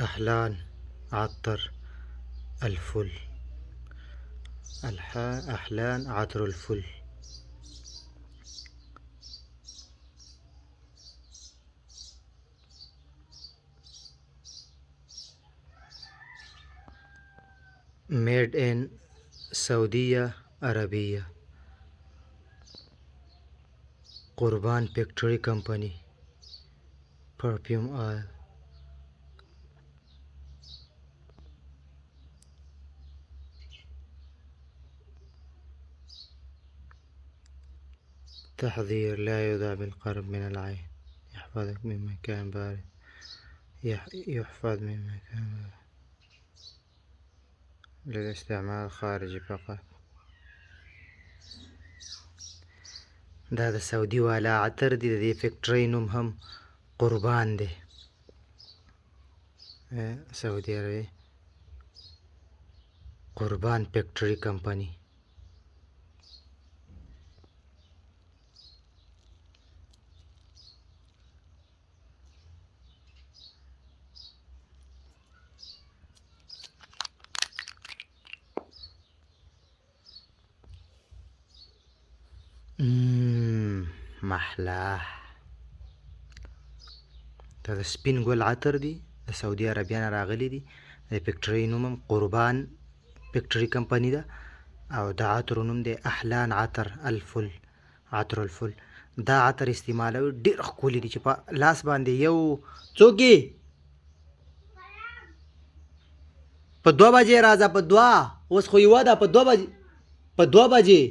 أحلان عطر الفل. أحلان عطر الفل. made in سعودية عربية. قربان فیکٹری کمپنی perfume oil. تحذير: لا يودع بالقرب من العين. يحفظك من مكان بارد. يحفظ من مكان بارد للاستعمال الخارجي فقط. دا د سعودي والا عطر دی. د دې فیکټرۍ نوم هم قربان دی. سعودي عربي قربان فیکټرۍ کمپنی. محلاه. دا د سپین ګل عطر دی. د سعودي عربیا نه راغلی دی. د فیکټرۍ نوم هم قربان فیکټرۍ کمپنی ده او د عطر نوم دی احلان عطر الفل. عطر الفل دا عطر استعمالوي ډېر ښکلی دی چې په لاس باندې یو څوک په 2 بجې راځه. په 2 اوس خو یوه ده. په 2 بجې په 2 بجې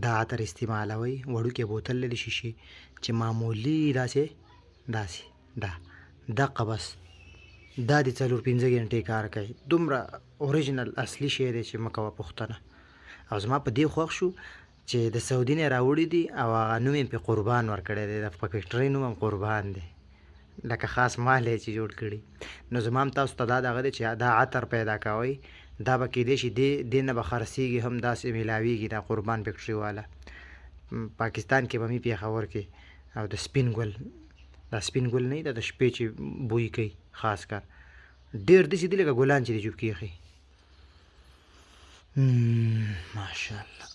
دا عطر استعمالوي. وړوکی بوتل لري شیشې چې معمولي داسې دقه بس دا د 4-5 غنټې کار کوي. دومره اوریجنل اصلي شی دی چې مه کوه پوښتنه. او زما په دې خوښ شو چې د سعودي نه راوړي دي او هغه نوم یې پرې قربان ورکړی دی. د فیکټرۍ نوم هم قربان دی لکه خاص مال یې چې جوړ کړي. نو زما هم تاسو ته دا دغه دی چې دا عطر پیدا کوئ. دا به کیدای شي دې نه به خرڅېږي هم داسې میلاویږي. دا قربان فیکټرۍ والا پاکستان کې به مې پېښور کې. او د سپین ګل دا سپین ګل نه دا د شپې چې بوی کوي خاص کار ډېر داسې دي لکه ګلان چې د جوب کېښي. ماشاءالله.